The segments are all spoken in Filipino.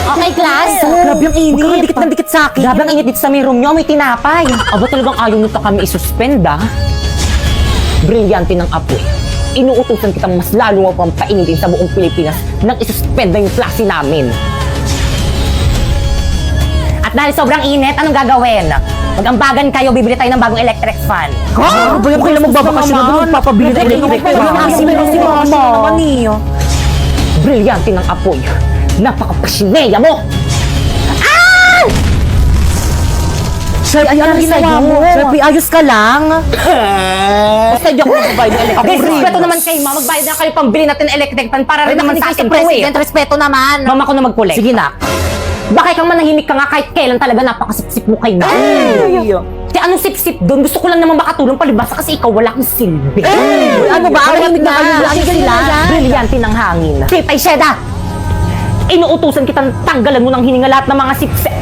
Okay, class. Grabe ang init. Huwag kang dikit ng dikit sa akin. Grabe ang init dito sa may room nyo. May tinapay. Aba talagang ayaw nito kami isuspend, ah. Brilyante ng apoy. Inuutusan kitang mas lalo mo pang painitin sa buong Pilipinas nang isuspend na yung klase namin. At dahil sobrang init, anong gagawin? Mag-ambagan kayo, bibili tayo ng bagong electric fan. Ha? Bayan ko lang magbabakasyon na doon magpapabili ng electric fan. Si Mama naman niyo. Brilyante ng apoy. Napaka-pasineya mo! Sir, ayan ang ginawa mo. Sir, ayos ka lang. Basta di ako magbabayad ng electric fan. Okay, respeto naman kayo, ma. Magbayad na kayo pambili natin ng electric fan para rin naman sa akin to, eh. respeto naman. Mama ko na mag-collect. Sige na. Bakit kang manahimik ka nga kahit kailan talaga napakasipsip mo kay na? Kaya anong sip-sip doon? Gusto ko lang naman makatulong palibasa kasi ikaw wala kang silbi. Ano ba? Malamig na kayo lang sila. Brilyante ng hangin. Pipay Sheda! Inuutusan kitang tanggalan mo ng hininga lahat ng mga sip-sip.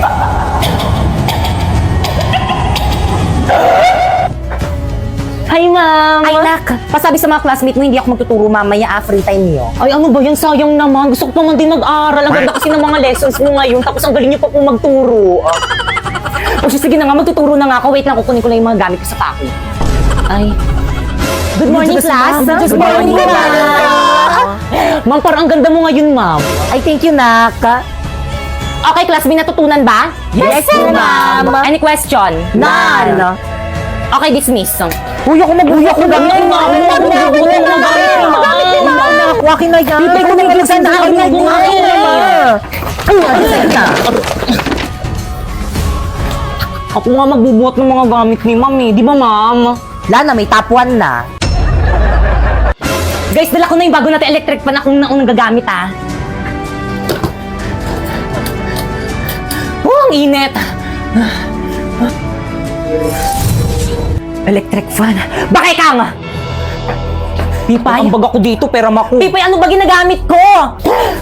Hi, ma'am! Ay, nak. Pasabi sa mga classmate mo, hindi ako magtuturo mamaya, free time niyo. Ay, ano ba yan? Sayang naman. Gusto ko naman din mag-aral. Ang ganda kasi ng mga lessons mo ngayon. Tapos ang galing niyo pa po magturo. O sige na nga, magtuturo na nga ako. Wait lang, kukunin ko lang yung mga gamit ko sa pako. Ay. Good morning, class! Good morning, ma'am! Ma'am, parang ang ganda mo ngayon, ma'am. Ay, thank you, nak. Okay, class, may natutunan ba? Yes, ma'am. Any question? None. Okay, dismiss. Uy, ako mabuhay ako gamit ni ma'am. Akin na yan. Ipay ko na yung sa akin na yan. Ako nga magbubuhat ng mga gamit ni ma'am eh. Di ba, ma'am? Lana, may top 1 na. Guys, dala ko na yung bago natin electric pan akong naunang gagamit, ah. Oh, ang init. Electric fan. Bakit kang? Pipay. Ang baga ko dito, pera mako. Pipay, ano ba ginagamit ko?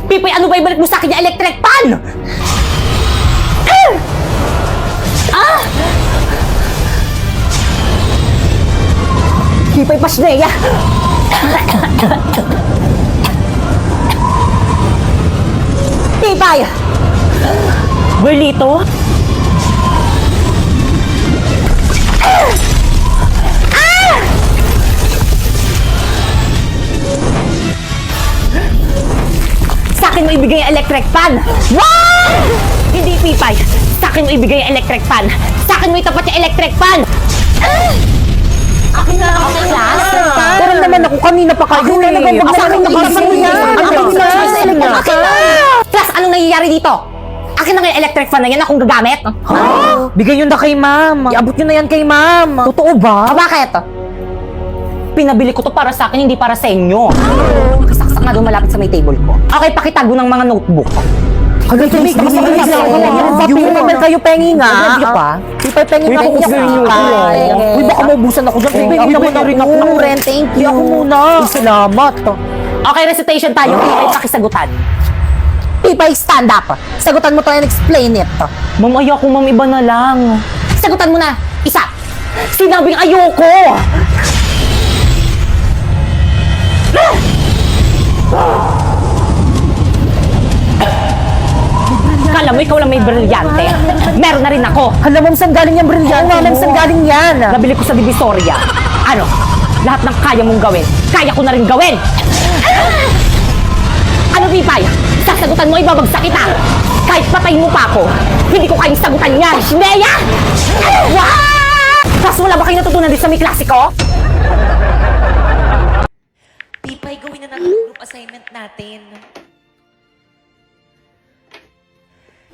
Pipay, ano ba ibalik mo sa akin yung electric pan? Pipay, pasneya. Pipay. Berlito. Sa akin mo ibigay ang electric fan! Wow! Hindi, Pipay! Sa akin mo ibigay ang electric fan! Sa akin mo itapat yung electric fan! Akin na ako, class! Pero naman ako, kanina pa kayo eh. Sa akin mo ibigay Akin na. Class, anong nangyayari dito? Akin na nga yung electric fan na yan, akong gagamit. Bigay yun na kay ma'am. Iabot nyo na yan kay ma'am. Totoo ba? Bakit? Pinabili ko to para sa akin, hindi para sa inyo. Nakasaksak nga doon malapit sa may table ko. Okay, pakitago ng mga notebook. Hanggang sa may review naman kayo, pengi nga. Review pa? Pipay, pengi nga ako review. Uy, baka maubusan ako dyan. Pipay, naman na rin ako. Ren, thank you. Ako muna. Salamat. Okay, recitation tayo. Pipay, pakisagutan. Pipay, stand up. Sagutan mo to and explain it. Ma'am, ayoko, ma'am, iba na lang. Sagutan mo na. Isa. Sinabing ayoko. Kala mo ikaw lang may brilyante. Meron na rin ako. Hala, ma'am, saan galing yung brilyante mo? Ma'am, saan galing yan? Nabili ko sa Divisoria. Ano? Lahat ng kaya mong gawin, kaya ko na rin gawin. Ano, Pipay? Sasagutan mo, ibabagsak kita. Kahit patay mo pa ako, hindi ko kayang sagutan yan. Shineya! Wow! Tapos wala ba kayo natutunan din sa may klasiko? Pipay, gawin na natin ang group assignment natin.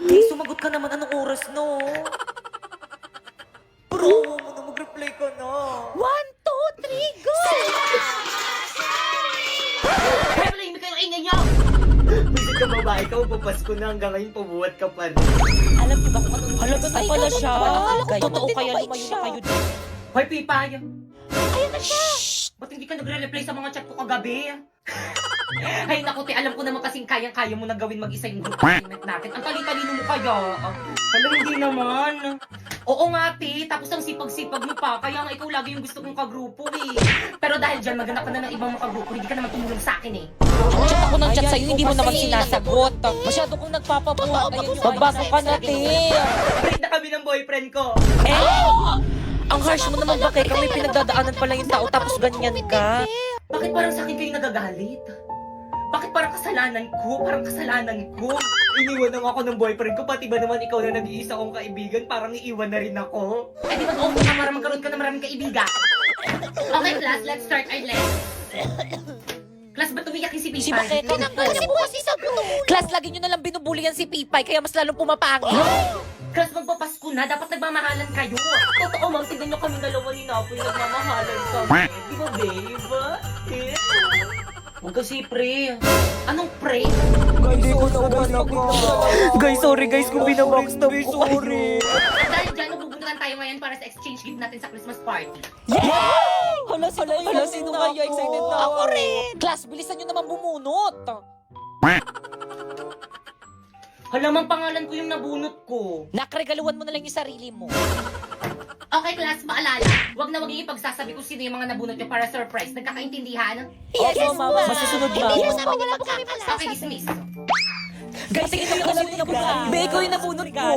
Hey, sumagot ka naman. Anong oras, no? Bro, mo na mag-reply ka na. 1, 2, 3, go! Pero nahimik kayong ingay niyo! Bisit ka babae ka, papasko na hanggang ngayon pabuhat ka pa. Alam niyo ba kung anong halaga na pala siya? Totoo kaya lumayo na kayo doon. Hoy, Pipay! Ayan na siya! Ba't hindi ka nagre-reply sa mga chat ko kagabi? Ay, naku, alam ko naman kasing kayang-kaya mo na gawin mag-isa yung group assignment natin. Ang tali-talino mo kaya. Alam, hindi naman. Oo nga, te. Tapos ang sipag-sipag mo pa. Kaya nga ikaw lagi yung gusto kong kagrupo eh. Pero dahil dyan, maghanap ka na ng ibang makagrupo. Hindi ka naman tumulong sa akin eh. Chat ako ng chat sa'yo, hindi mo naman sinasagot. Masyado kong nagpapabuhat. Magbago ka na, te. Break na kami ng boyfriend ko. Ang harsh mo naman, bakit kami pinagdadaanan pa lang yung tao tapos ganyan ka? Bakit parang sa akin kayo nagagalit? Bakit parang kasalanan ko? Parang kasalanan ko? Iniwan lang ako ng boyfriend ko, pati ba naman ikaw na nag-iisa kong kaibigan, parang iiwan na rin ako? Eh di mag-okay ka para magkaroon ka ng maraming kaibigan. Okay class, let's start our lesson. Class, ba't umiyak yung si Si Pipay? Bakit? Tinanggal niya po kasi sa Class, lagi nyo nalang binubulian si Pipay, kaya mas lalong pumapangit. Class, magpapasko na, dapat nagmamahalan kayo. Totoo ma'am, tignan nyo kami dalawa ni Napoy, nagmamahalan kami. Di ba, babe? Eh? Huwag kasi pre. Anong pre? Guys, sorry guys kung binabackstab ko kayo. At dahil dyan, magbubuntukan tayo ngayon para sa exchange gift natin sa Christmas party. Hala, sino kaya? Excited na ako rin. Class, bilisan nyo naman bumunot. Halamang pangalan ko yung nabunot ko. Nakregaluhan mo na lang yung sarili mo. Okay, class, paalala. Huwag na huwag yung ipagsasabi kung sino yung mga nabunot nyo para surprise. Nagkakaintindihan? Yes, mama. Masusunod Hindi na mo ako. namin yung magkakala. Okay, dismiss. Guys, tingin ako kasi yung nabunot. Be, ikaw yung nabunot ko.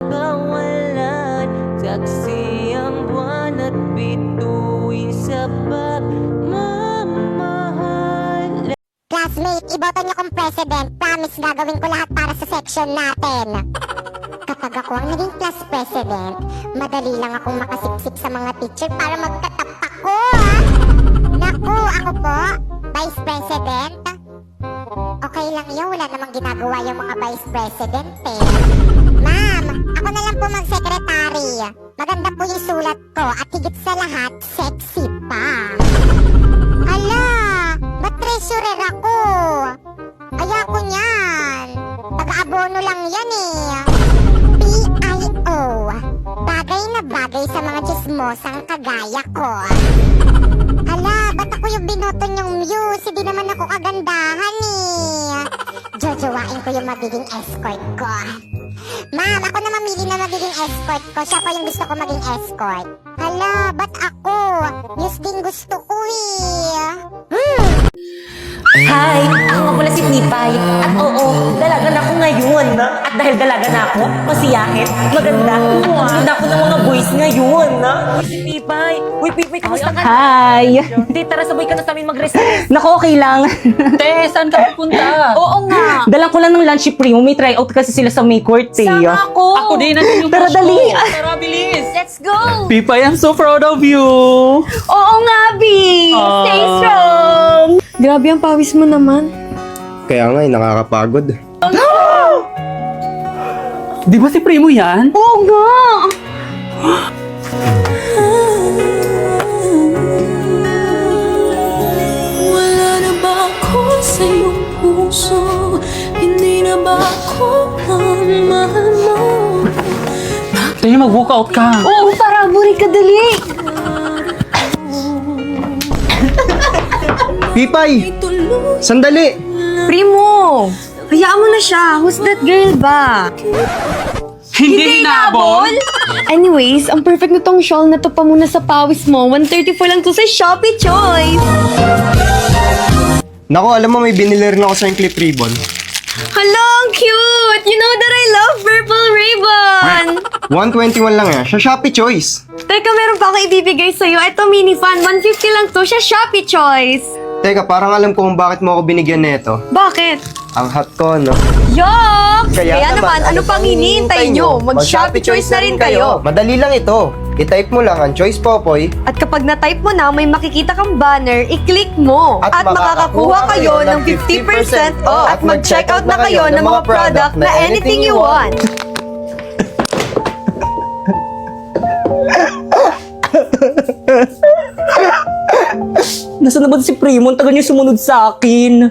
Bawalan, saksi ang buwan at bituin sa pagmamahal. Classmate, iboto niyo kong president. Promise gagawin ko lahat para sa section natin. Kapag ako ang naging class president, madali lang akong makasiksik sa mga teacher para magtatap ako. Naku, ako po, vice president. Okay lang yun, wala namang ginagawa yung mga vice president eh. Ma'am, ako na lang po mag-secretary. Maganda po yung sulat ko at higit sa lahat, sexy pa. Ala, ba't treasurer ako? Ayoko niyan. Taga-abono lang yan eh. PIO. Bagay na bagay sa mga chismosang kagaya ko. Ala, ba't ako yung binoto niyong muse? Hindi naman ako kagandahan eh. Jojowain ko yung magiging escort ko. Ma'am, ako na mamili na magiging escort ko. Siya pa yung gusto ko maging escort. Hala, ba't ako? Muse din gusto ko eh. Hi! Ako nga pala si Pipay. At oo, dalaga na ako ngayon. At dahil dalaga na ako, masiyahin, maganda. Ang ganda ako ng mga boys ngayon. Uy, si Pipay. Uy, Pipay, kamusta ka? Hi! Hindi, tara, sabay ka na sa amin mag-rest. Naku, okay lang. Te, saan ka pupunta? Oo nga. Dalang ko lang ng lunch pre. May tryout kasi sila sa May Court eh. Sama ako. Ako din, nandun yung Tara, crush dali. ko. Tara, bilis. Let's go! Pipay, I'm so proud of you. Oo nga, B! Stay strong! Grabe ang pawis mo naman. Kaya nga, nakakapagod. Di ba si Primo yan? Oo nga! Wala na ba ako sa iyong puso? Hindi na ba ako ang mahal mo? Tingin mag-walkout ka. Oo, para buri ka dali! Pipay! Sandali! Primo! Hayaan mo na siya. Who's that girl ba? Hindi hinabol? Anyways, ang perfect na tong shawl na to pa muna sa pawis mo. 134 lang to sa Shopee Choice! Nako, alam mo may binili rin ako sa yung clip ribbon. Hala, ang cute! You know that I love purple ribbon! 121 lang yan, sa Shopee Choice. Teka, meron pa akong ibibigay sa'yo. Ito, mini fan. 150 lang to sa Shopee Choice. Teka, parang alam ko kung bakit mo ako binigyan nito. Bakit? Ang hot ko, no? Yuck! Kaya naman, ano pang hinihintay nyo? Mag-Shopee Choice na rin kayo. Madali lang ito. I-type mo lang ang Choice Popoy At kapag na-type mo na, may makikita kang banner, i-click mo. At makakakuha kayo ng 50% off at mag-checkout na kayo ng mga product na anything you want. Nasaan na ba si Primo? Ang tagal niya sumunod sa akin.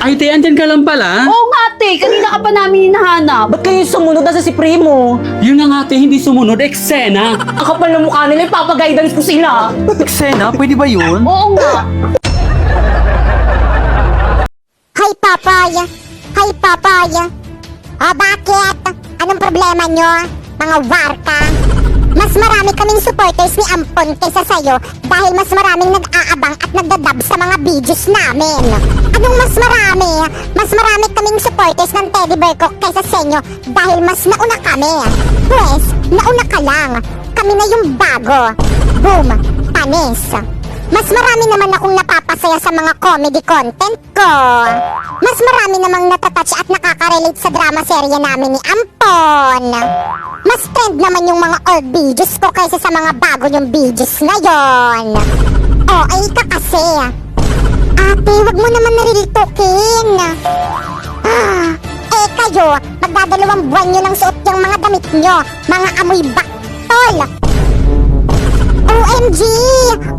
Ay, te, andyan ka lang pala. Oo nga, te. Kanina ka pa namin hinahanap. Ba't kayo sumunod? Nasa si Primo? Yun na nga, te, hindi sumunod. Eksena. Ang kapal ng mukha nila, ipapag-guidance ko sila. Eksena? Pwede ba yun? Oo nga. Hi, Papaya! Hi, Papaya! O, bakit? Anong problema nyo? Mga warka? Mas marami kaming supporters ni Ampon kaysa sa'yo dahil mas maraming nag-aabang at nagdadab sa mga videos namin. Anong mas marami? Mas marami kaming supporters ng Teddy Bear ko kaysa sa inyo dahil mas nauna kami. Pwes, nauna ka lang. Kami na yung bago. Boom! Panis! Mas marami naman akong napapasaya sa mga comedy content ko. Mas marami namang natatouch at nakaka-relate sa drama serye namin ni Ampon. Mas trend naman yung mga old videos ko kaysa sa mga bago yung videos ngayon. O, ay ka kasi. Ate, wag mo naman narilitukin. Kayo, magdadalawang buwan nyo nang suot yung mga damit nyo. Mga amoy baktol. OMG!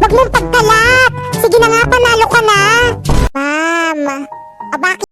Wag mong pagkalat! Sige na nga, panalo ka na! Ma'am, o bakit